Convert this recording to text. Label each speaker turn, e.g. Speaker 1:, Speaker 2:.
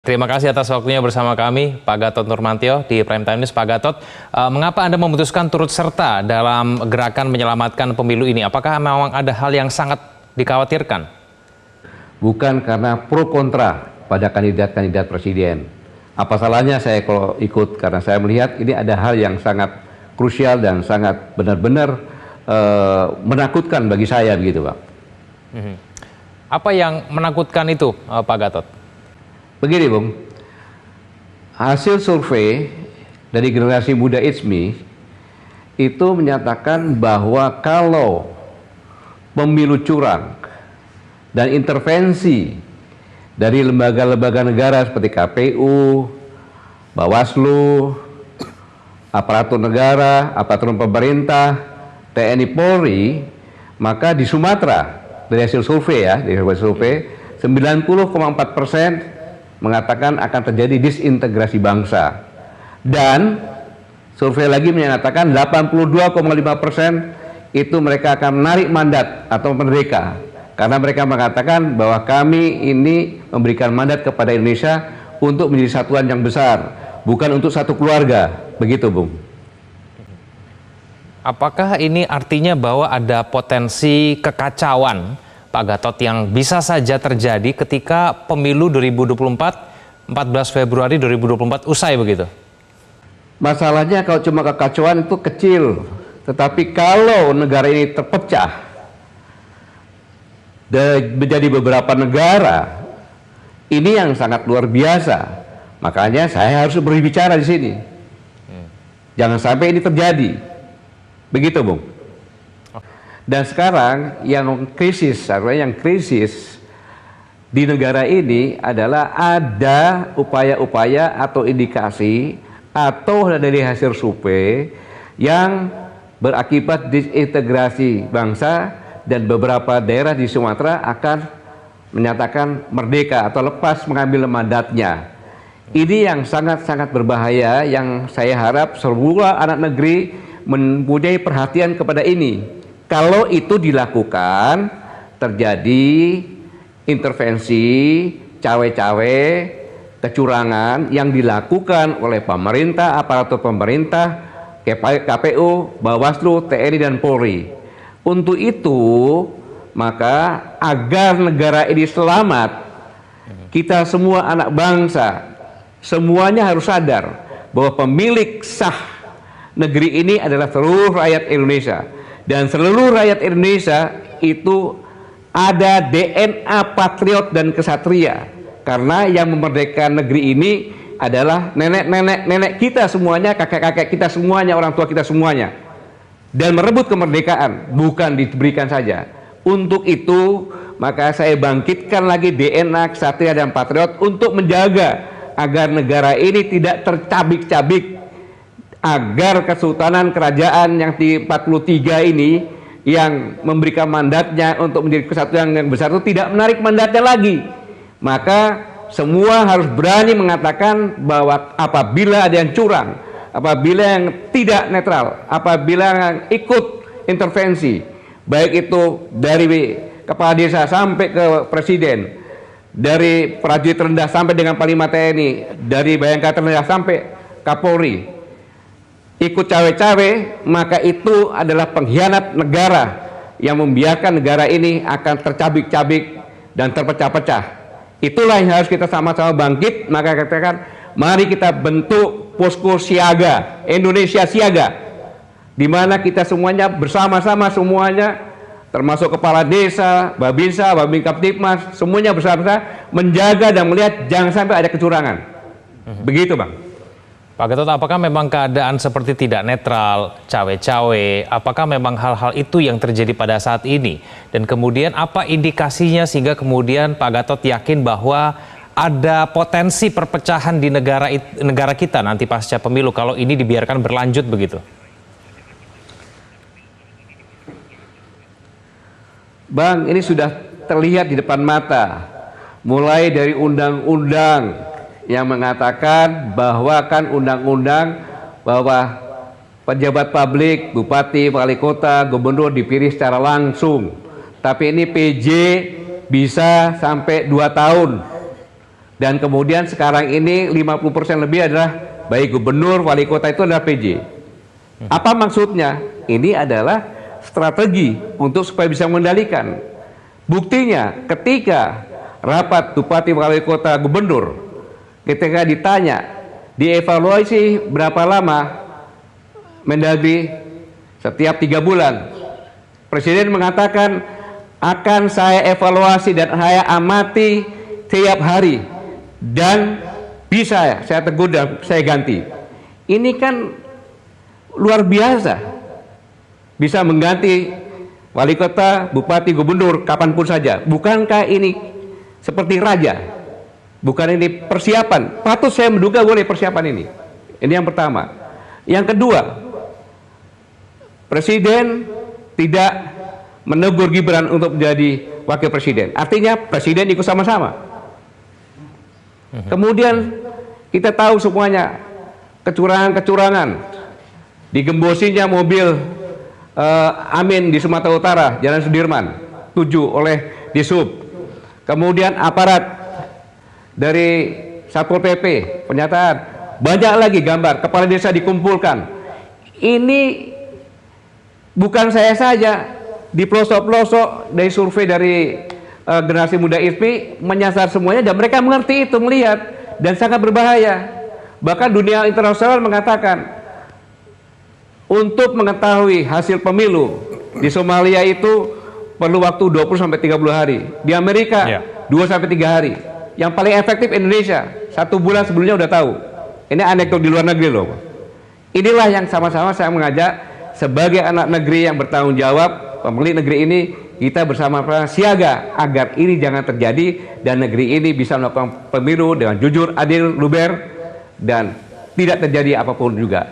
Speaker 1: Terima kasih atas waktunya bersama kami, Pak Gatot Nurmantio di Prime Time News. Pak Gatot, mengapa Anda memutuskan turut serta dalam gerakan menyelamatkan pemilu ini? Apakah memang ada hal yang sangat dikhawatirkan?
Speaker 2: Bukan karena pro kontra pada kandidat-kandidat presiden. Apa salahnya saya kalau ikut? Karena saya melihat ini ada hal yang sangat krusial dan sangat benar-benar menakutkan bagi saya, begitu Pak.
Speaker 1: Apa yang menakutkan itu, Pak Gatot?
Speaker 2: Begini Bung, hasil survei dari generasi muda ITSMI itu menyatakan bahwa kalau pemilu curang dan intervensi dari lembaga-lembaga negara seperti KPU, Bawaslu, aparatur negara, aparatur pemerintah, TNI Polri, maka di Sumatera dari hasil survei ya, dari hasil survei 90,4% mengatakan akan terjadi disintegrasi bangsa, dan survei lagi menyatakan 82,5% itu mereka akan menarik mandat atau merdeka, karena mereka mengatakan bahwa kami ini memberikan mandat kepada Indonesia untuk menjadi satuan yang besar, bukan untuk satu keluarga, begitu Bung.
Speaker 1: Apakah ini artinya bahwa ada potensi kekacauan, Pak Gatot, yang bisa saja terjadi ketika pemilu 2024, 14 Februari 2024 usai begitu?
Speaker 2: Masalahnya kalau cuma kekacauan itu kecil, tetapi kalau negara ini terpecah menjadi beberapa negara, ini yang sangat luar biasa. Makanya saya harus berbicara di sini. Jangan sampai ini terjadi. Begitu, Bung. Dan sekarang yang krisis di negara ini adalah ada upaya-upaya atau indikasi atau dari hasil survei yang berakibat disintegrasi bangsa, dan beberapa daerah di Sumatera akan menyatakan merdeka atau lepas mengambil mandatnya. Ini yang sangat-sangat berbahaya, yang saya harap semua anak negeri mempunyai perhatian kepada ini. Kalau itu dilakukan, terjadi intervensi, cawe-cawe, kecurangan yang dilakukan oleh pemerintah, aparatur pemerintah, KPU, Bawaslu, TNI, dan Polri. Untuk itu, maka agar negara ini selamat, kita semua anak bangsa, semuanya harus sadar bahwa pemilik sah negeri ini adalah seluruh rakyat Indonesia. Dan seluruh rakyat Indonesia itu ada DNA patriot dan kesatria, karena yang memerdekakan negeri ini adalah nenek kita semuanya, kakek-kakek kita semuanya, orang tua kita semuanya, dan merebut kemerdekaan bukan diberikan saja. Untuk itu maka saya bangkitkan lagi DNA kesatria dan patriot untuk menjaga agar negara ini tidak tercabik-cabik, agar kesultanan kerajaan yang di 43 ini yang memberikan mandatnya untuk menjadi kesatuan yang besar itu tidak menarik mandatnya lagi. Maka semua harus berani mengatakan bahwa apabila ada yang curang, apabila yang tidak netral, apabila yang ikut intervensi, baik itu dari kepala desa sampai ke presiden, dari prajurit rendah sampai dengan Panglima TNI, dari Bayangkara rendah sampai Kapolri, ikut cawe-cawe, maka itu adalah pengkhianat negara yang membiarkan negara ini akan tercabik-cabik dan terpecah-pecah. Itulah yang harus kita sama-sama bangkit. Maka katakan, mari kita bentuk posko siaga, Indonesia Siaga, di mana kita semuanya bersama-sama, semuanya termasuk kepala desa, Babinsa, Babin Kaptipmas, semuanya bersama-sama menjaga dan melihat jangan sampai ada kecurangan. Begitu Bang.
Speaker 1: Pak Gatot, apakah memang keadaan seperti tidak netral, cawe-cawe, apakah memang hal-hal itu yang terjadi pada saat ini? Dan kemudian apa indikasinya sehingga kemudian Pak Gatot yakin bahwa ada potensi perpecahan di negara kita nanti pasca pemilu kalau ini dibiarkan berlanjut begitu?
Speaker 2: Bang, ini sudah terlihat di depan mata, mulai dari undang-undang yang mengatakan bahwa kan undang-undang bahwa pejabat publik, bupati, wali kota, gubernur dipilih secara langsung. Tapi ini PJ bisa sampai 2 tahun. Dan kemudian sekarang ini 50% lebih adalah baik gubernur, wali kota itu adalah PJ. Apa maksudnya? Ini adalah strategi untuk supaya bisa mengendalikan. Buktinya ketika rapat bupati, wali kota, gubernur, ketika ditanya, dievaluasi berapa lama Mendagri, setiap 3 bulan. Presiden mengatakan akan saya evaluasi dan saya amati tiap hari. Dan bisa saya tegur dan saya ganti. Ini kan luar biasa, bisa mengganti wali kota, bupati, gubernur kapanpun saja. Bukankah ini seperti raja? Bukan ini persiapan? Patut saya menduga boleh persiapan ini. Ini yang pertama. Yang kedua, Presiden tidak menegur Gibran untuk menjadi wakil presiden. Artinya presiden ikut sama-sama. Kemudian kita tahu semuanya kecurangan-kecurangan, digembosinya mobil Amin di Sumatera Utara, Jalan Sudirman 7 oleh Disub. Kemudian aparat dari Satpol PP, pernyataan, banyak lagi gambar kepala desa dikumpulkan. Ini bukan saya saja, di pelosok-pelosok dari survei dari generasi muda ISPI menyasar semuanya, dan mereka mengerti itu, melihat, dan sangat berbahaya. Bahkan dunia internasional mengatakan untuk mengetahui hasil pemilu di Somalia itu perlu waktu 20-30 hari, di Amerika 2-3 hari, yang paling efektif Indonesia 1 bulan sebelumnya udah tahu. Ini anekdot di luar negeri loh. Inilah yang sama-sama saya mengajak sebagai anak negeri yang bertanggung jawab, pemilik negeri ini, kita bersama-sama siaga agar ini jangan terjadi dan negeri ini bisa melakukan pemilu dengan jujur, adil, luber, dan tidak terjadi apapun juga.